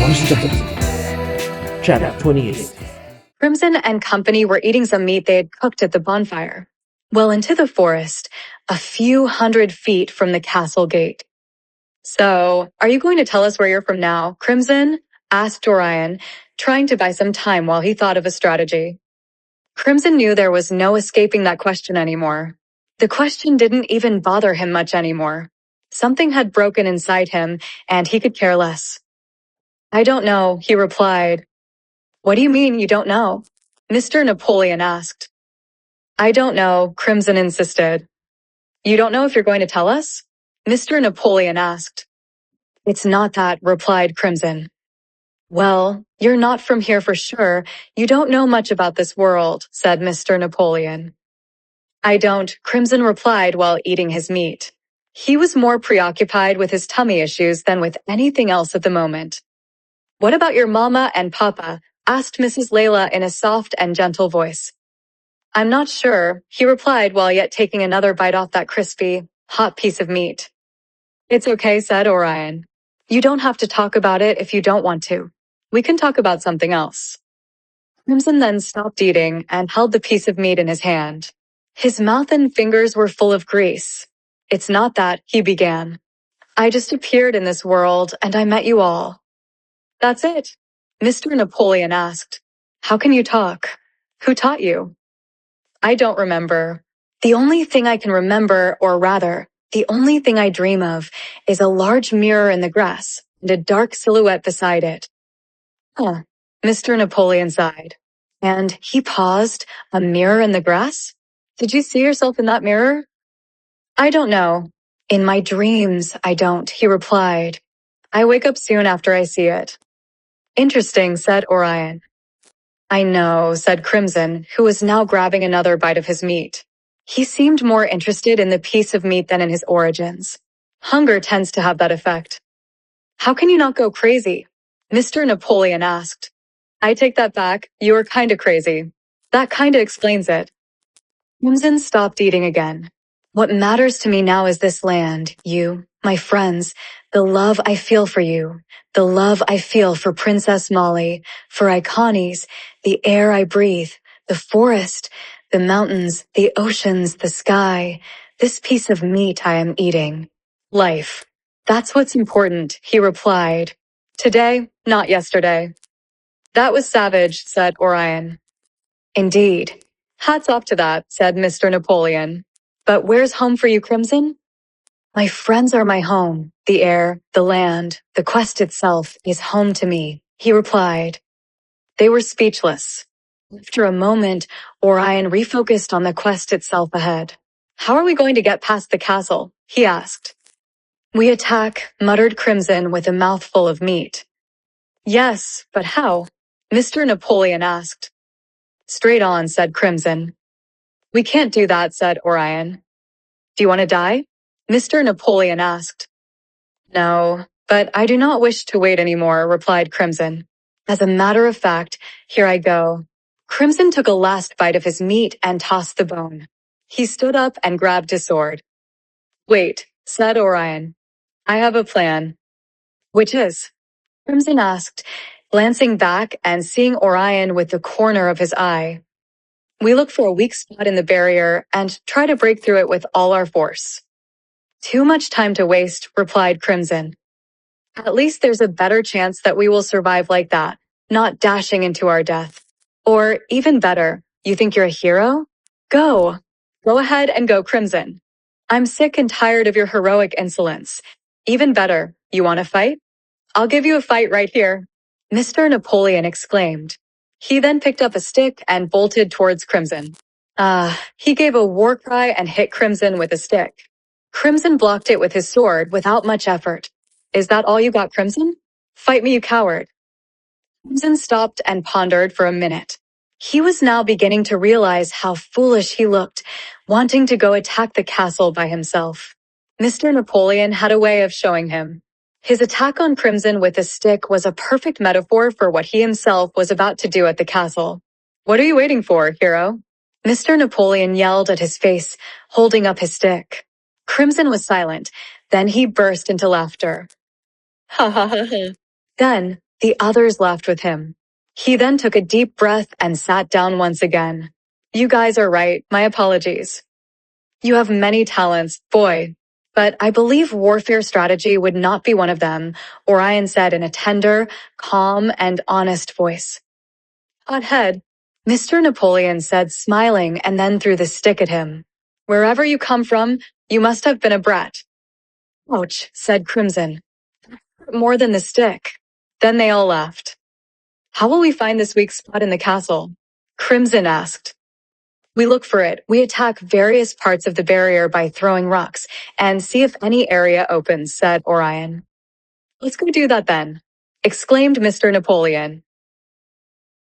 바로 시작했습니다. Chapter 28. Crimson and company were eating some meat they had cooked at the bonfire, well into the forest, a few hundred feet from the castle gate. "So, are you going to tell us where you're from now, Crimson?" asked Orion, trying to buy some time while he thought of a strategy. Crimson knew there was no escaping that question anymore. The question didn't even bother him much anymore. Something had broken inside him, and he could care less. "I don't know," he replied. "What do you mean you don't know?" Mr. Napoleon asked. "I don't know," Crimson insisted. "You don't know if you're going to tell us?" Mr. Napoleon asked. "It's not that," replied Crimson. "Well, you're not from here for sure. You don't know much about this world," said Mr. Napoleon. "I don't," Crimson replied while eating his meat. He was more preoccupied with his tummy issues than with anything else at the moment. "What about your mama and papa?" asked Mrs. Layla in a soft and gentle voice. "I'm not sure," he replied while yet taking another bite off that crispy, hot piece of meat. "It's okay," said Orion. "You don't have to talk about it if you don't want to. We can talk about something else." Crimson then stopped eating and held the piece of meat in his hand. His mouth and fingers were full of grease. "It's not that," he began. "I just appeared in this world and I met you all." "That's it?" Mr. Napoleon asked. "How can you talk? Who taught you?" "I don't remember. The only thing I can remember, or rather, the only thing I dream of, is a large mirror in the grass and a dark silhouette beside it." "Huh," Mr. Napoleon sighed. And he paused. "A mirror in the grass? Did you see yourself in that mirror?" "I don't know. In my dreams, I don't," he replied. "I wake up soon after I see it." "Interesting," said Orion. "I know," said Crimson, who was now grabbing another bite of his meat. He seemed more interested in the piece of meat than in his origins. Hunger tends to have that effect. "How can you not go crazy?" Mr. Napoleon asked. "I take that back. You're kinda crazy. That kinda explains it." Crimson stopped eating again. "What matters to me now is this land, you, my friends, the love I feel for you, the love I feel for Princess Molly, for Icones, the air I breathe, the forest, the mountains, the oceans, the sky, this piece of meat I am eating. Life. That's what's important," he replied. "Today, not yesterday." "That was savage," said Orion. "Indeed. Hats off to that," said Mr. Napoleon. "But where's home for you, Crimson?" "My friends are my home. The air, the land, the quest itself is home to me," he replied. They were speechless. After a moment, Orion refocused on the quest itself ahead. "How are we going to get past the castle?" he asked. "We attack," muttered Crimson with a mouthful of meat. "Yes, but how?" Mr. Napoleon asked. "Straight on," said Crimson. "We can't do that," said Orion. "Do you want to die?" Mr. Napoleon asked. "No, but I do not wish to wait anymore," replied Crimson. "As a matter of fact, here I go." Crimson took a last bite of his meat and tossed the bone. He stood up and grabbed his sword. "Wait," said Orion. "I have a plan." "Which is?" Crimson asked, glancing back and seeing Orion with the corner of his eye. "We look for a weak spot in the barrier and try to break through it with all our force." "Too much time to waste," replied Crimson. "At least there's a better chance that we will survive like that, not dashing into our death. Or even better, you think you're a hero? Go! Go ahead and go, Crimson. I'm sick and tired of your heroic insolence. Even better, you want to fight? I'll give you a fight right here." Mr. Napoleon exclaimed. He then picked up a stick and bolted towards Crimson. He gave a war cry and hit Crimson with a stick. Crimson blocked it with his sword without much effort. "Is that all you got, Crimson? Fight me, you coward." Crimson stopped and pondered for a minute. He was now beginning to realize how foolish he looked, wanting to go attack the castle by himself. Mr. Napoleon had a way of showing him. His attack on Crimson with a stick was a perfect metaphor for what he himself was about to do at the castle. "What are you waiting for, hero?" Mr. Napoleon yelled at his face, holding up his stick. Crimson was silent. Then he burst into laughter. "Ha ha ha ha." Then, The others laughed with him. He then took a deep breath and sat down once again. You guys are right, my apologies. You have many talents, boy, but I believe warfare strategy would not be one of them, Orion said in a tender, calm, and honest voice. Hot head, Mr. Napoleon said, smiling, and then threw the stick at him. Wherever you come from, you must have been a brat. Ouch, said Crimson. More than the stick. Then they all laughed. How will we find this weak spot in the castle? Crimson asked. We look for it. We attack various parts of the barrier by throwing rocks and see if any area opens, said Orion. Let's go do that then, exclaimed Mr. Napoleon.